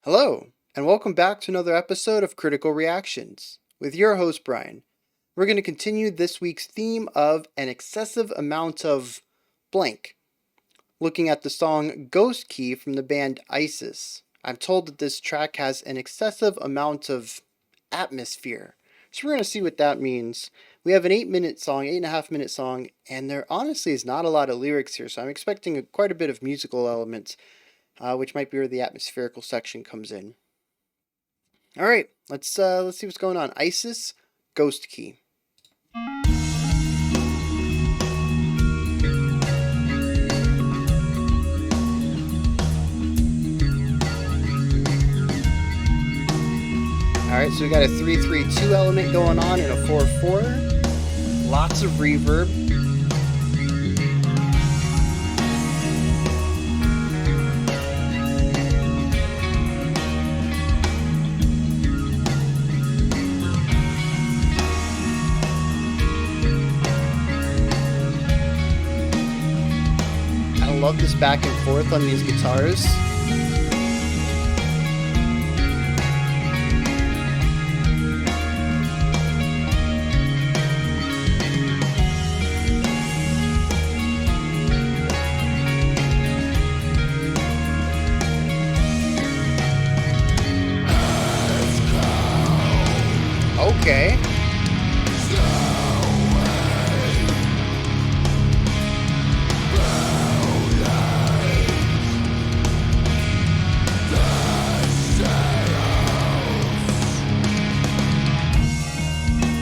Hello, and welcome back to another episode of Critical Reactions with your host, Bryan. We're going to continue this week's theme of an excessive amount of blank, looking at the song Ghost Key from the band ISIS. I'm told that this track has an excessive amount of atmosphere, so we're going to see what that means. We have an 8.5 minute song, and there honestly is not a lot of lyrics here, so I'm expecting quite a bit of musical elements. Which might be where the atmospherical section comes in. All right, let's see what's going on. ISIS, Ghost Key. All right, so we got a 3-3-2 element going on and a 4-4. Lots of reverb. I love this back and forth on these guitars. Okay.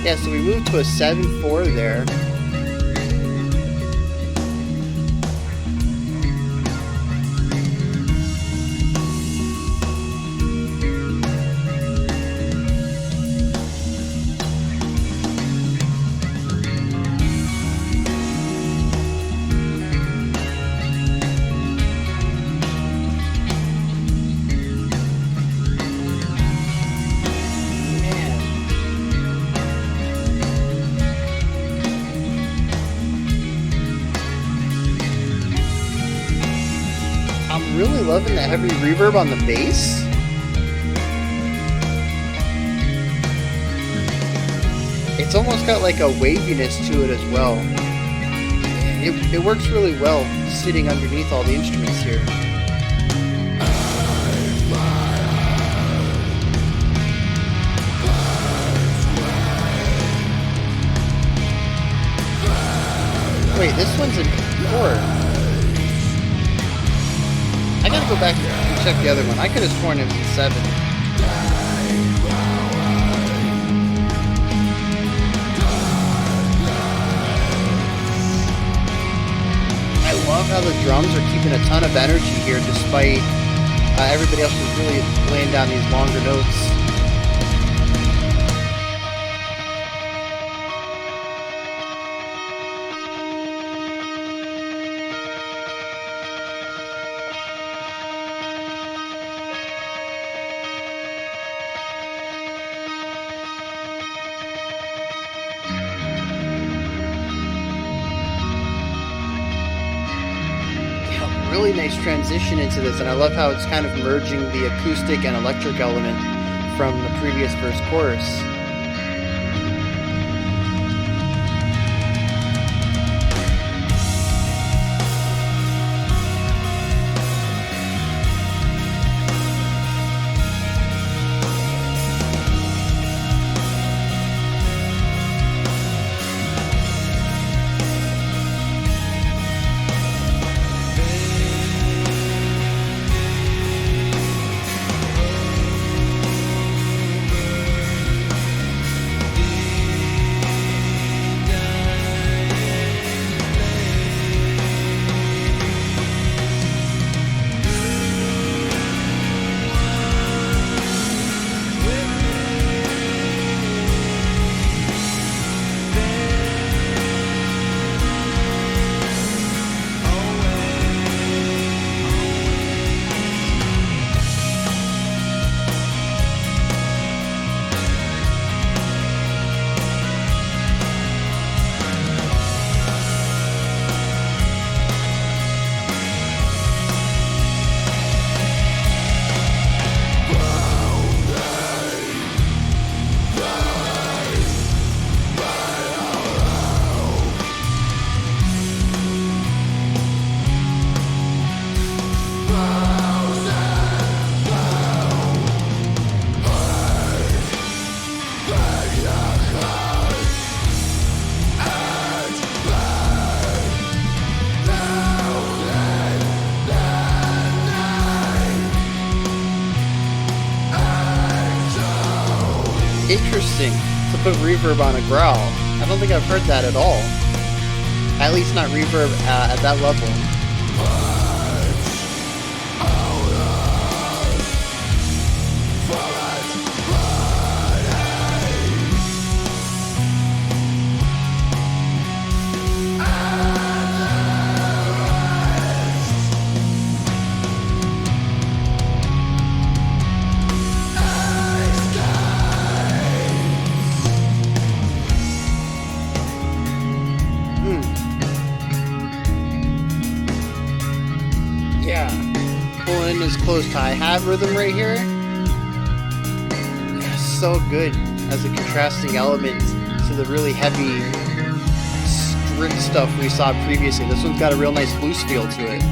Yeah, so we moved to a 7-4 there. I'm really loving the heavy reverb on the bass. It's almost got like a waviness to it as well. It works really well sitting underneath all the instruments here. Wait, this one's an 4. I gotta go back and check the other one. I could have sworn it was a 7. I love how the drums are keeping a ton of energy here despite everybody else is really laying down these longer notes. Really nice transition into this, and I love how it's kind of merging the acoustic and electric element from the previous verse chorus. Interesting to put reverb on a growl. I don't think I've heard that at all. At least not reverb at that level. Yeah, pulling in this close to hi-hat rhythm right here. So good as a contrasting element to the really heavy stripped stuff we saw previously. This one's got a real nice loose feel to it.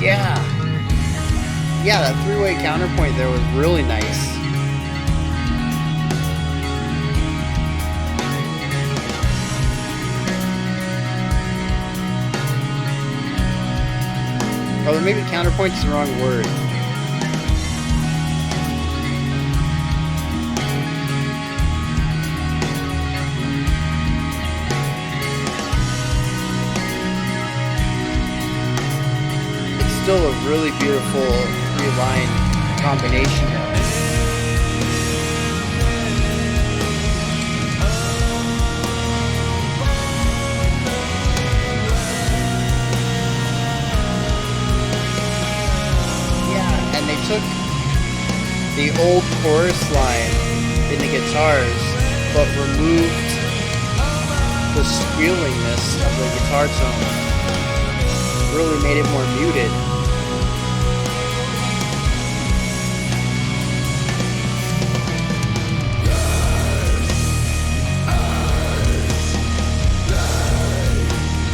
Yeah. Yeah, that three-way counterpoint there was really nice. Or maybe counterpoint is the wrong word. Still a really beautiful three-line combination. Yeah, and they took the old chorus line in the guitars, but removed the squealiness of the guitar tone. Really made it more muted.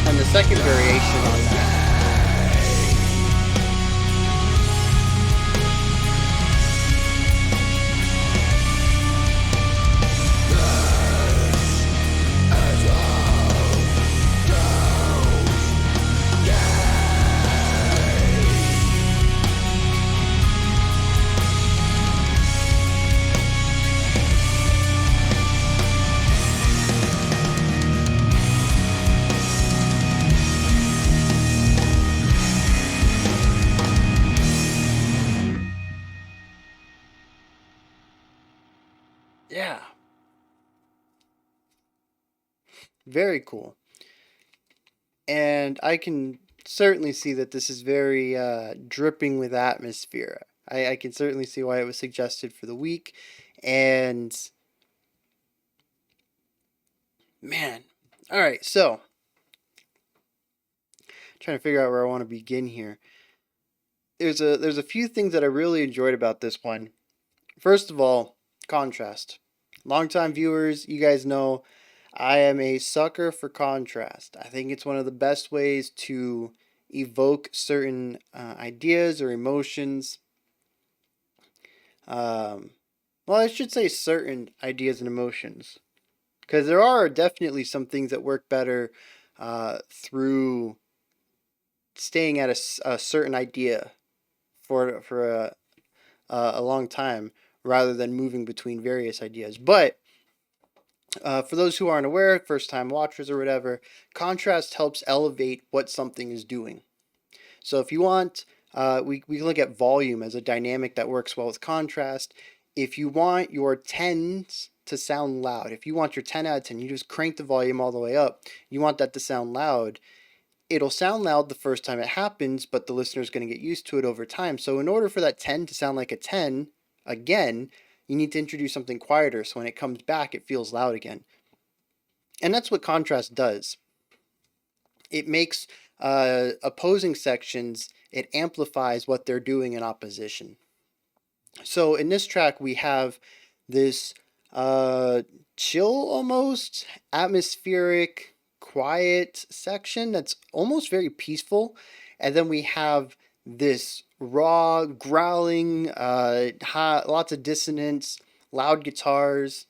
And the second variation on that. Yeah. Very cool. And I can certainly see that this is very dripping with atmosphere. I can certainly see why it was suggested for the week. And man, all right, so trying to figure out where I want to begin here. There's a few things that I really enjoyed about this one. First of all, contrast. Longtime viewers, you guys know I am a sucker for contrast. I think it's one of the best ways to evoke certain ideas or emotions. Well, I should say certain ideas and emotions, because there are definitely some things that work better through staying at a certain idea for a long time rather than moving between various ideas. But for those who aren't aware, first time watchers or whatever, contrast helps elevate what something is doing. So if you want, we can look at volume as a dynamic that works well with contrast. If you want your 10s to sound loud, if you want your 10 out of 10, you just crank the volume all the way up, you want that to sound loud, it'll sound loud the first time it happens, but the listener's going to get used to it over time. So in order for that 10 to sound like a 10, again, you need to introduce something quieter so when it comes back, it feels loud again. And that's what contrast does. It makes opposing sections, it amplifies what they're doing in opposition. So in this track, we have this chill, almost atmospheric, quiet section that's almost very peaceful. And then we have this raw, growling, lots of dissonance, loud guitars,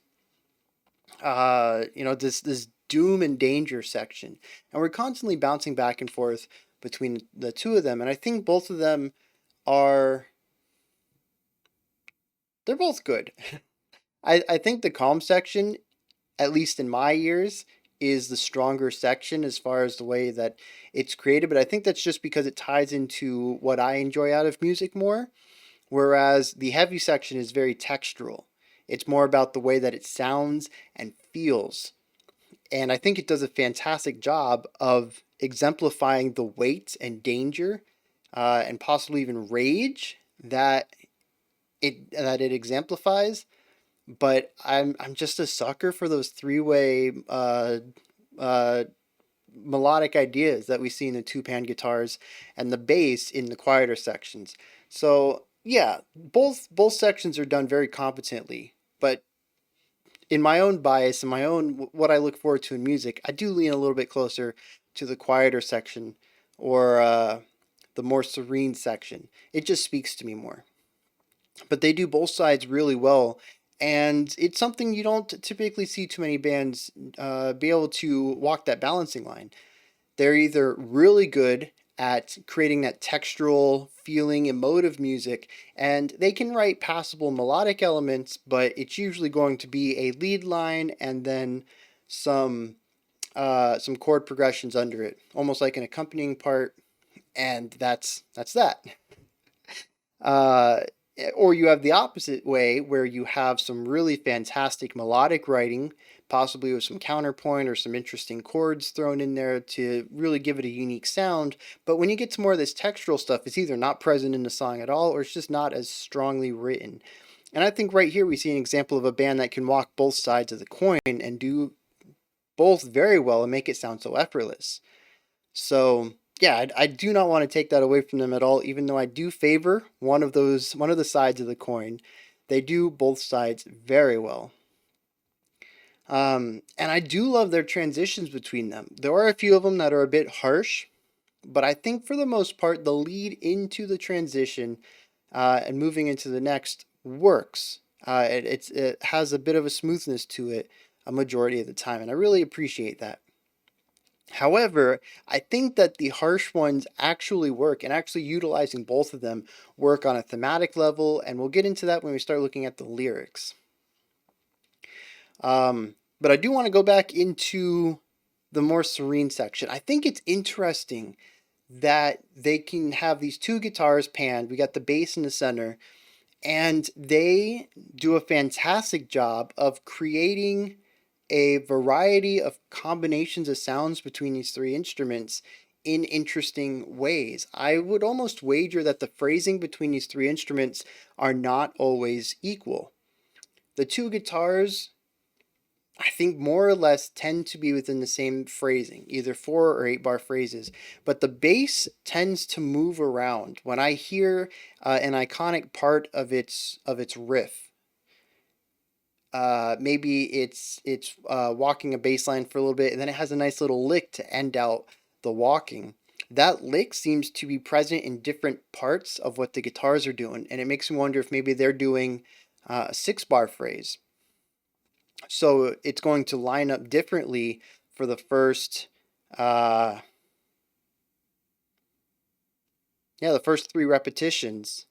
this doom and danger section. And we're constantly bouncing back and forth between the two of them. And I think both of them are, they're both good. I think the calm section, at least in my ears, is the stronger section as far as the way that it's created. But I think that's just because it ties into what I enjoy out of music more. Whereas the heavy section is very textural. It's more about the way that it sounds and feels. And I think it does a fantastic job of exemplifying the weight and danger and possibly even rage that it exemplifies. But I'm just a sucker for those three-way uh, melodic ideas that we see in the two-pan guitars and the bass in the quieter sections. So yeah, both sections are done very competently. But in my own bias and my own what I look forward to in music, I do lean a little bit closer to the quieter section or the more serene section. It just speaks to me more. But they do both sides really well, and it's something you don't typically see too many bands be able to walk that balancing line. They're either really good at creating that textural, feeling, emotive music, and they can write passable melodic elements, but it's usually going to be a lead line and then some some chord progressions under it, almost like an accompanying part, and that's that. Uh, or you have the opposite way where you have some really fantastic melodic writing, possibly with some counterpoint or some interesting chords thrown in there to really give it a unique sound. But when you get to more of this textural stuff, it's either not present in the song at all or it's just not as strongly written. And I think right here we see an example of a band that can walk both sides of the coin and do both very well and make it sound so effortless. So yeah, I do not want to take that away from them at all. Even though I do favor one of the sides of the coin, they do both sides very well. And I do love their transitions between them. There are a few of them that are a bit harsh, but I think for the most part, the lead into the transition and moving into the next works. It has a bit of a smoothness to it a majority of the time, and I really appreciate that. However, I think that the harsh ones actually work, and actually utilizing both of them work on a thematic level, and we'll get into that when we start looking at the lyrics. But I do want to go back into the more serene section. I think it's interesting that they can have these two guitars panned. We got the bass in the center, and they do a fantastic job of creating a variety of combinations of sounds between these three instruments in interesting ways. I would almost wager that the phrasing between these three instruments are not always equal. The two guitars, I think, more or less tend to be within the same phrasing, either 4 or 8 bar phrases, but the bass tends to move around. When I hear an iconic part of its riff, maybe it's walking a bass line for a little bit, and then it has a nice little lick to end out the walking. That lick seems to be present in different parts of what the guitars are doing, and it makes me wonder if maybe they're doing a 6 bar phrase. So it's going to line up differently for the first, the first 3 repetitions.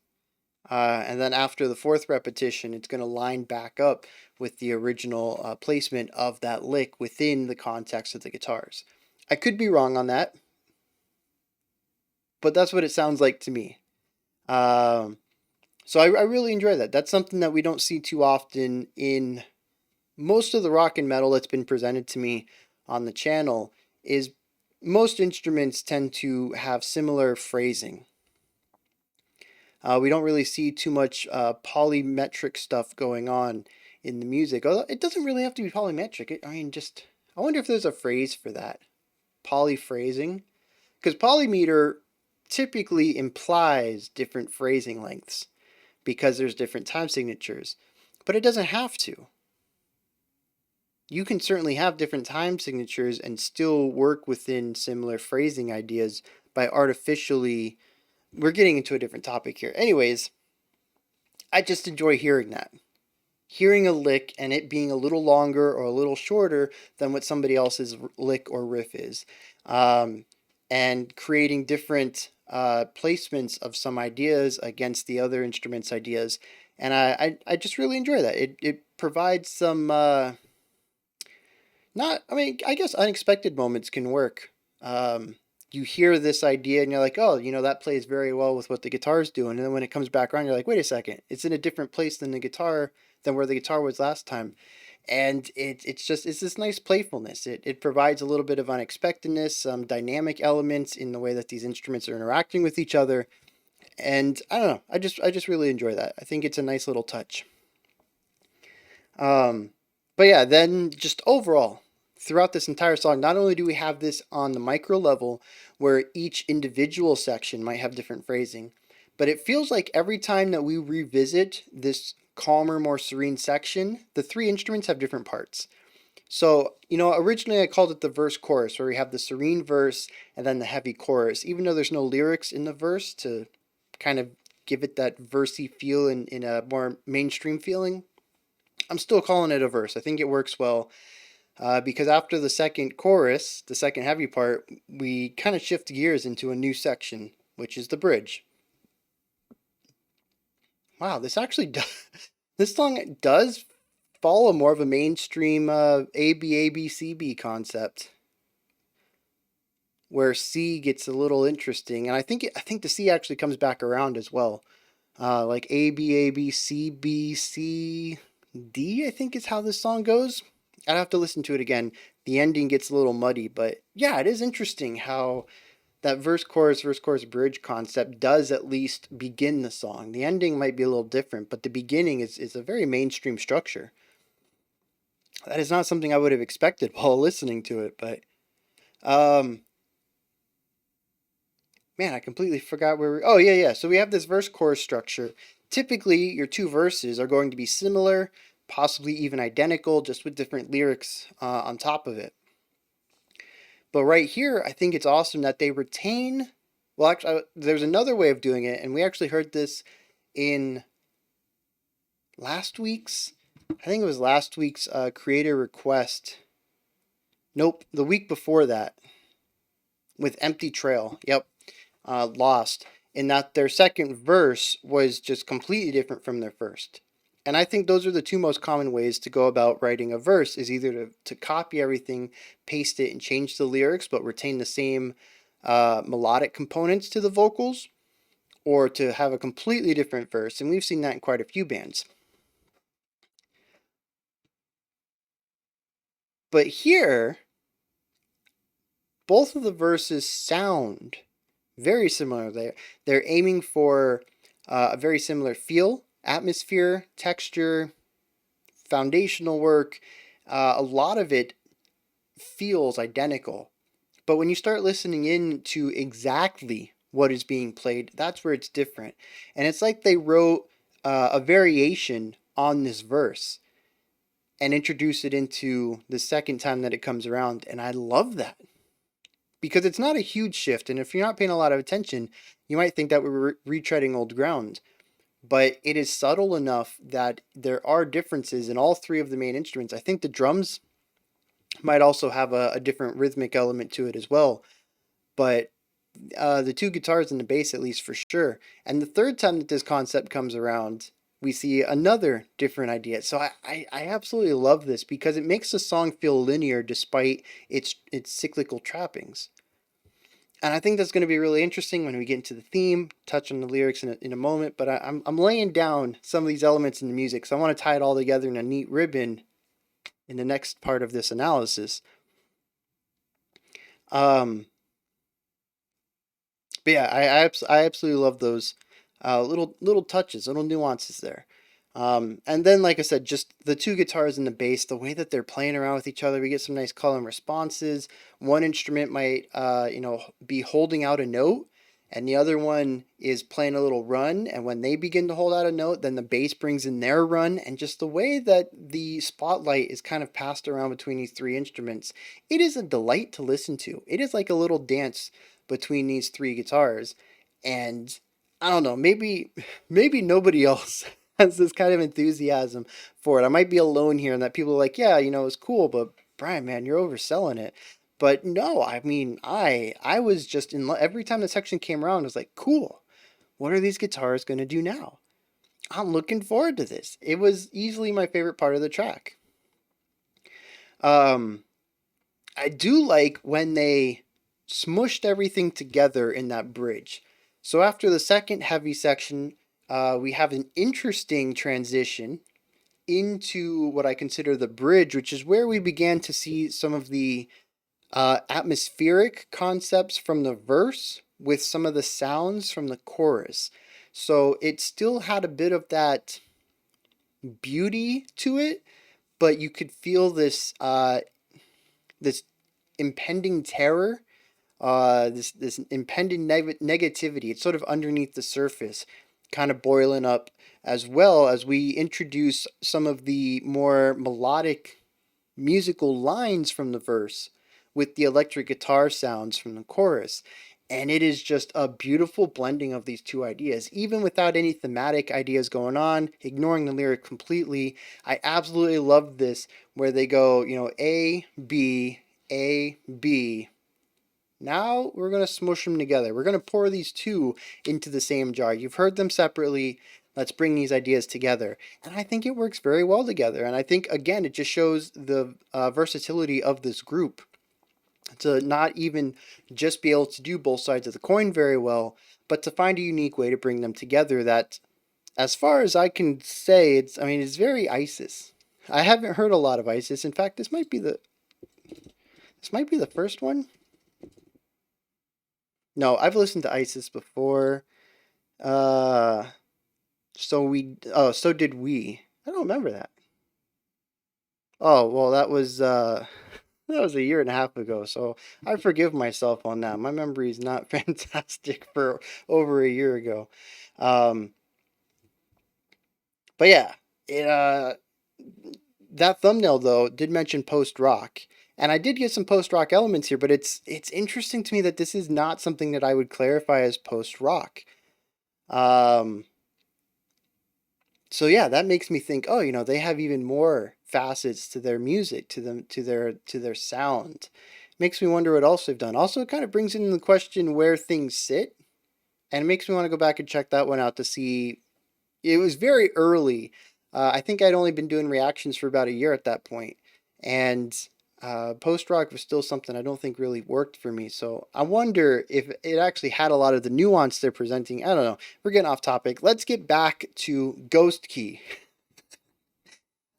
And then after the 4th repetition, it's going to line back up with the original placement of that lick within the context of the guitars. I could be wrong on that, but that's what it sounds like to me. So I really enjoy that. That's something that we don't see too often in most of the rock and metal that's been presented to me on the channel. Is most instruments tend to have similar phrasing. We don't really see too much polymetric stuff going on in the music. Although it doesn't really have to be polymetric. I wonder if there's a phrase for that. Polyphrasing? Because polymeter typically implies different phrasing lengths because there's different time signatures, but it doesn't have to. You can certainly have different time signatures and still work within similar phrasing ideas by artificially. We're getting into a different topic here. Anyways, I just enjoy hearing that. Hearing a lick and it being a little longer or a little shorter than what somebody else's lick or riff is. And creating different placements of some ideas against the other instrument's ideas. And I just really enjoy that. It provides some, I guess unexpected moments can work. You hear this idea and you're like, oh, that plays very well with what the guitar's doing. And then when it comes back around, you're like, wait a second, it's in a different place than where the guitar was last time. And it's this nice playfulness. It provides a little bit of unexpectedness, some dynamic elements in the way that these instruments are interacting with each other. And I don't know, I just really enjoy that. I think it's a nice little touch. But yeah, then just overall, throughout this entire song, not only do we have this on the micro level where each individual section might have different phrasing, but it feels like every time that we revisit this calmer, more serene section, the three instruments have different parts. So, originally I called it the verse chorus, where we have the serene verse and then the heavy chorus, even though there's no lyrics in the verse to kind of give it that versy feel in a more mainstream feeling. I'm still calling it a verse. I think it works well because after the second chorus, the second heavy part, we kind of shift gears into a new section, which is the bridge. Wow, this song does follow more of a mainstream ABABCB concept, where C gets a little interesting, and I think the C actually comes back around as well, like ABABCBCD. I think is how this song goes. I'd have to listen to it again. The ending gets a little muddy, but yeah, it is interesting how that verse chorus bridge concept does at least begin the song. The ending might be a little different, but the beginning is a very mainstream structure. That is not something I would have expected while listening to it, but man, I completely forgot where we. Oh yeah. So we have this verse chorus structure. Typically, your two verses are going to be similar, possibly even identical, just with different lyrics on top of it. But right here, I think it's awesome that they retain. Well, actually, there's another way of doing it, and we actually heard this in last week's. I think it was last week's creator request. Nope, the week before that with Empty Trail. Yep, Lost. In that their second verse was just completely different from their first. And I think those are the two most common ways to go about writing a verse, is either to copy everything, paste it, and change the lyrics, but retain the same melodic components to the vocals, or to have a completely different verse. And we've seen that in quite a few bands. But here, both of the verses sound very similar. They're aiming for a very similar feel, atmosphere, texture, foundational work. A lot of it feels identical. But when you start listening in to exactly what is being played, that's where it's different. And it's like they wrote a variation on this verse and introduce it into the second time that it comes around. And I love that, because it's not a huge shift. And if you're not paying a lot of attention, you might think that we're retreading old ground. But it is subtle enough that there are differences in all three of the main instruments. I think the drums might also have a different rhythmic element to it as well. But the two guitars and the bass, at least, for sure. And the third time that this concept comes around, we see another different idea. So I absolutely love this, because it makes the song feel linear despite its cyclical trappings. And I think that's going to be really interesting when we get into the theme, touch on the lyrics in a moment. But I'm laying down some of these elements in the music, so I want to tie it all together in a neat ribbon in the next part of this analysis. But yeah, I absolutely love those. little touches, little nuances there. And then, like I said, just the two guitars and the bass, the way that they're playing around with each other, we get some nice call and responses. One instrument might, be holding out a note, and the other one is playing a little run. And when they begin to hold out a note, then the bass brings in their run. And just the way that the spotlight is kind of passed around between these three instruments, it is a delight to listen to. It is like a little dance between these three guitars. And I don't know, maybe nobody else has this kind of enthusiasm for it. I might be alone here, and that people are like, yeah, it's cool, but Bryan, man, you're overselling it. But no, I mean, I was just in every time the section came around, I was like, cool. What are these guitars going to do now? I'm looking forward to this. It was easily my favorite part of the track. Um, I do like when they smushed everything together in that bridge. So after the second heavy section, we have an interesting transition into what I consider the bridge, which is where we began to see some of the atmospheric concepts from the verse with some of the sounds from the chorus. So it still had a bit of that beauty to it, but you could feel this impending terror, this impending negativity. It's sort of underneath the surface, kind of boiling up, as well as we introduce some of the more melodic musical lines from the verse with the electric guitar sounds from the chorus. And it is just a beautiful blending of these two ideas, even without any thematic ideas going on, ignoring the lyric completely. I absolutely love this, where they go, A, B, A, B. Now we're going to smush them together. We're going to pour these two into the same jar. You've heard them separately. Let's bring these ideas together. And I think it works very well together. And I think, again, it just shows the versatility of this group to not even just be able to do both sides of the coin very well, but to find a unique way to bring them together that, as far as I can say, it's very ISIS. I haven't heard a lot of ISIS. In fact, this might be the first one. No, I've listened to ISIS before. Uh, so did we. I don't remember that. Oh, well, that was a year and a half ago, so I forgive myself on that. My memory is not fantastic for over a year ago. Um, but yeah, it that thumbnail though did mention post rock, and I did get some post rock elements here, but it's interesting to me that this is not something that I would clarify as post rock. Um, so yeah, that makes me think, oh, they have even more facets to their music, to their sound. Makes me wonder what else they've done. Also, it kind of brings in the question where things sit, and it makes me want to go back and check that one out to see. It was very early. I think I'd only been doing reactions for about a year at that point, and post rock was still something I don't think really worked for me. So I wonder if it actually had a lot of the nuance they're presenting. I don't know. We're getting off topic. Let's get back to Ghost Key.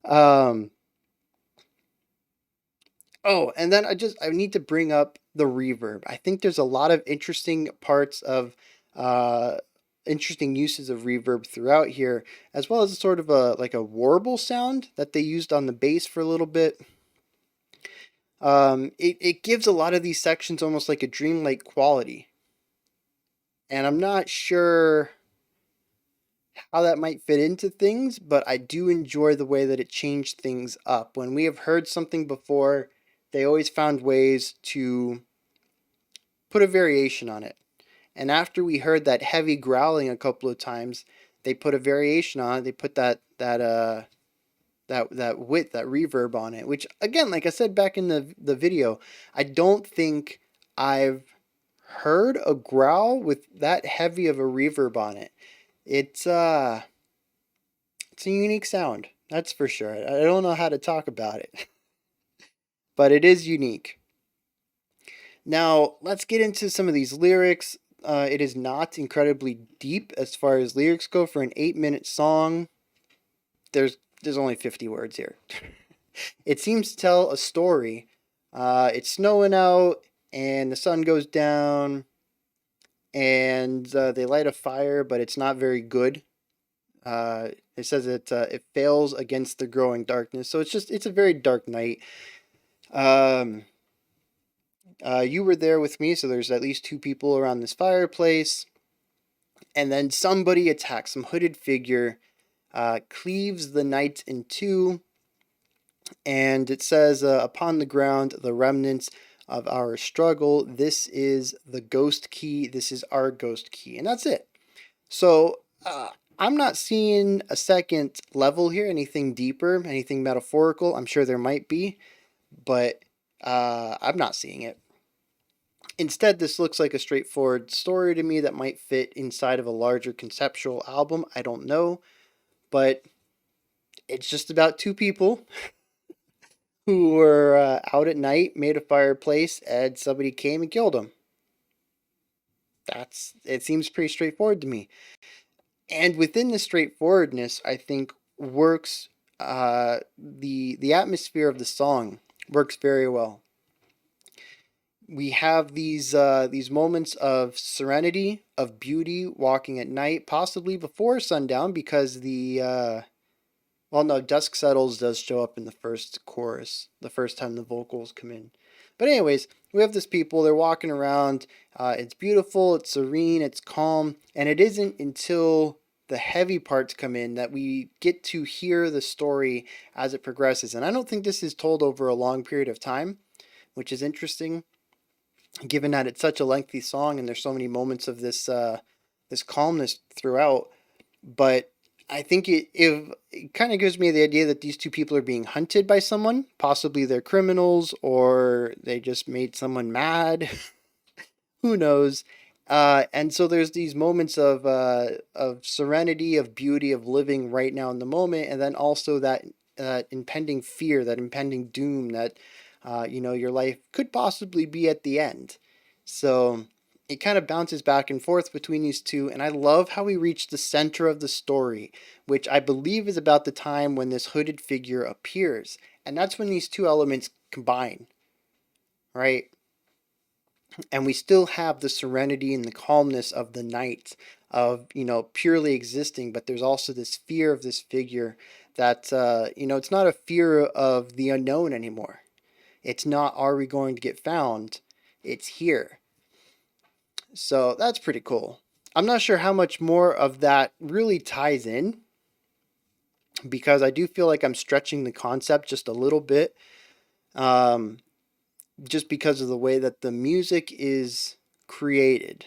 Um, oh, and then I need to bring up the reverb. I think there's a lot of interesting parts of uh, interesting uses of reverb throughout here, as well as a sort of a warble sound that they used on the bass for a little bit. It gives a lot of these sections almost like a dreamlike quality. And I'm not sure how that might fit into things, but I do enjoy the way that it changed things up. When we have heard something before, they always found ways to put a variation on it. And after we heard that heavy growling a couple of times, they put a variation on it. They put that width, that reverb on it, which again, like I said back in the video, I don't think I've heard a growl with that heavy of a reverb on it. It's a unique sound, that's for sure. I don't know how to talk about it, but it is unique. Now, let's get into some of these lyrics. It is not incredibly deep as far as lyrics go for an 8-minute song. There's only 50 words here. It seems to tell a story. It's snowing out and the sun goes down, and they light a fire, but it's not very good. It says it fails against the growing darkness, so it's a very dark night. Um, you were there with me, so there's at least two people around this fireplace, and then somebody attacks. Some hooded figure cleaves the night in two, and it says, "Upon the ground, the remnants of our struggle. This is the ghost key. This is our ghost key," and that's it. So I'm not seeing a second level here, anything deeper, anything metaphorical. I'm sure there might be, but I'm not seeing it. Instead, this looks like a straightforward story to me that might fit inside of a larger conceptual album. I don't know, but it's just about two people who were out at night, made a fireplace, and somebody came and killed them. It seems pretty straightforward to me. And within the straightforwardness, I think works the atmosphere of the song works very well. We have these moments of serenity, of beauty, walking at night, possibly before sundown, because well, no, dusk settles does show up in the first chorus, the first time the vocals come in. But anyways, we have this people, they're walking around. It's beautiful, it's serene, it's calm, and it isn't until the heavy parts come in that we get to hear the story as it progresses. And I don't think this is told over a long period of time, which is interesting, given that it's such a lengthy song and there's so many moments of this calmness throughout. But I think it kind of gives me the idea that these two people are being hunted by someone. Possibly they're criminals, or they just made someone mad. Who knows? And so there's these moments of serenity, of beauty, of living right now in the moment, and then also that impending fear, that impending doom, that your life could possibly be at the end. So it kind of bounces back and forth between these two, and I love how we reach the center of the story, which I believe is about the time when this hooded figure appears, and that's when these two elements combine, right? And we still have the serenity and the calmness of the night, of purely existing, but there's also this fear of this figure that it's not a fear of the unknown anymore. It's not, are we going to get found? It's here. So that's pretty cool. I'm not sure how much more of that really ties in, because I do feel like I'm stretching the concept just a little bit, just because of the way that the music is created.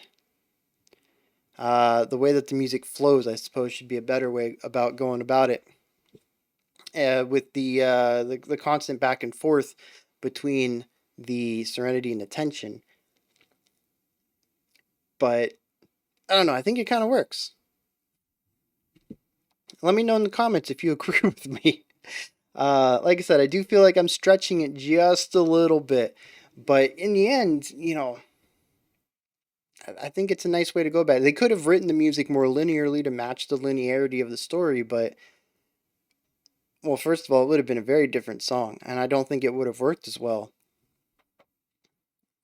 The way that the music flows, I suppose, should be a better way about going about it. With the constant back and forth between the serenity and the tension. But I don't know, I think it kind of works. Let me know in the comments if you agree with me. Like I said, I do feel like I'm stretching it just a little bit. But in the end, I think it's a nice way to go about it. They could have written the music more linearly to match the linearity of the story, but, well, first of all, it would have been a very different song, and I don't think it would have worked as well.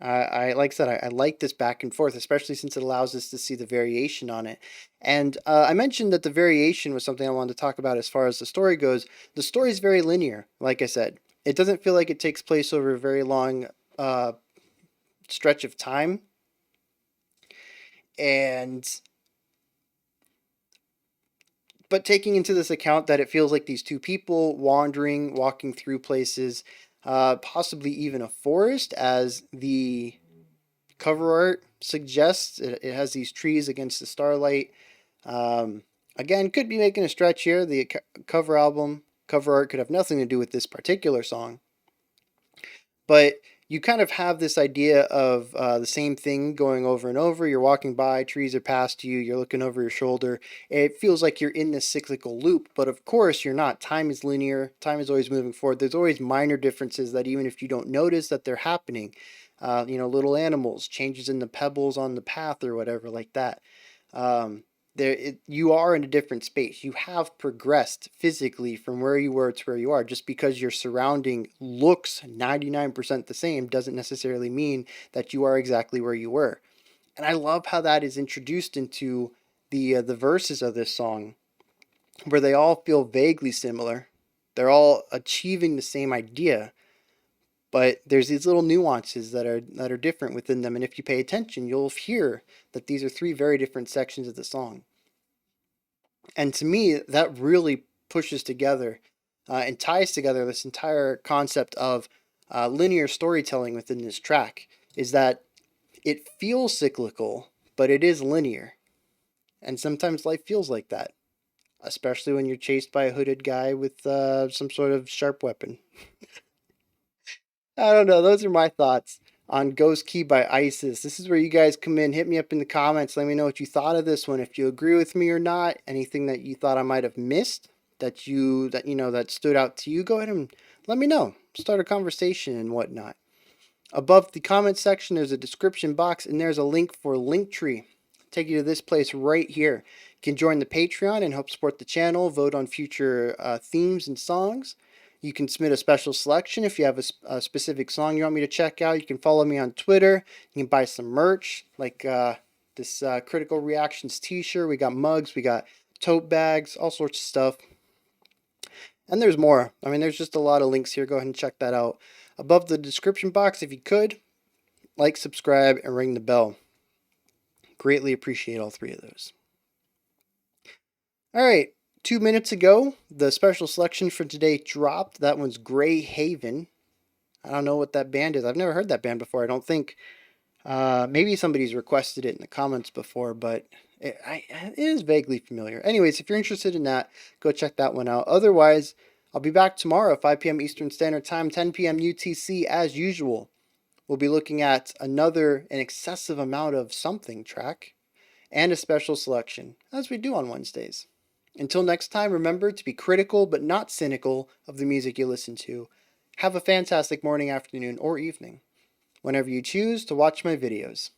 I like I said, I like this back and forth, especially since it allows us to see the variation on it. And I mentioned that the variation was something I wanted to talk about as far as the story goes. The story is very linear, like I said. It doesn't feel like it takes place over a very long stretch of time. But taking into this account that it feels like these two people walking through places, possibly even a forest, as the cover art suggests. It has these trees against the starlight. Again, could be making a stretch here. The cover art could have nothing to do with this particular song. But you kind of have this idea of the same thing going over and over. You're walking by, trees are past you, you're looking over your shoulder. It feels like you're in this cyclical loop, but of course you're not. Time is linear, time is always moving forward. There's always minor differences that even if you don't notice that they're happening, little animals, changes in the pebbles on the path or whatever like that. You are in a different space. You have progressed physically from where you were to where you are. Just because your surrounding looks 99% the same doesn't necessarily mean that you are exactly where you were. And I love how that is introduced into the verses of this song, where they all feel vaguely similar. They're all achieving the same idea, but there's these little nuances that are different within them. And if you pay attention, you'll hear that these are three very different sections of the song. And to me, that really pushes together and ties together this entire concept of linear storytelling within this track. Is that it feels cyclical, but it is linear. And sometimes life feels like that, especially when you're chased by a hooded guy with some sort of sharp weapon. I don't know. Those are my thoughts on Ghost Key by ISIS. This is where you guys come in. Hit me up in the comments. Let me know what you thought of this one. If you agree with me or not. Anything that you thought I might have missed that stood out to you. Go ahead and let me know. Start a conversation and whatnot. Above the comment section, there's a description box, and there's a link for Linktree. Take you to this place right here. You can join the Patreon and help support the channel, vote on future themes and songs. You can submit a special selection if you have a specific song you want me to check out. You can follow me on Twitter. You can buy some merch, like this Critical Reactions t-shirt. We got mugs, we got tote bags, all sorts of stuff. And there's more. I mean, there's just a lot of links here. Go ahead and check that out. Above the description box, if you could, like, subscribe, and ring the bell. Greatly appreciate all three of those. All right, 2 minutes ago, the special selection for today dropped. That one's Grey Haven. I don't know what that band is. I've never heard that band before, I don't think. Maybe somebody's requested it in the comments before, but it is vaguely familiar. Anyways, if you're interested in that, go check that one out. Otherwise, I'll be back tomorrow, 5 p.m. Eastern Standard Time, 10 p.m. UTC, as usual. We'll be looking at an excessive amount of something track and a special selection, as we do on Wednesdays. Until next time, remember to be critical but not cynical of the music you listen to. Have a fantastic morning, afternoon, or evening, whenever you choose to watch my videos.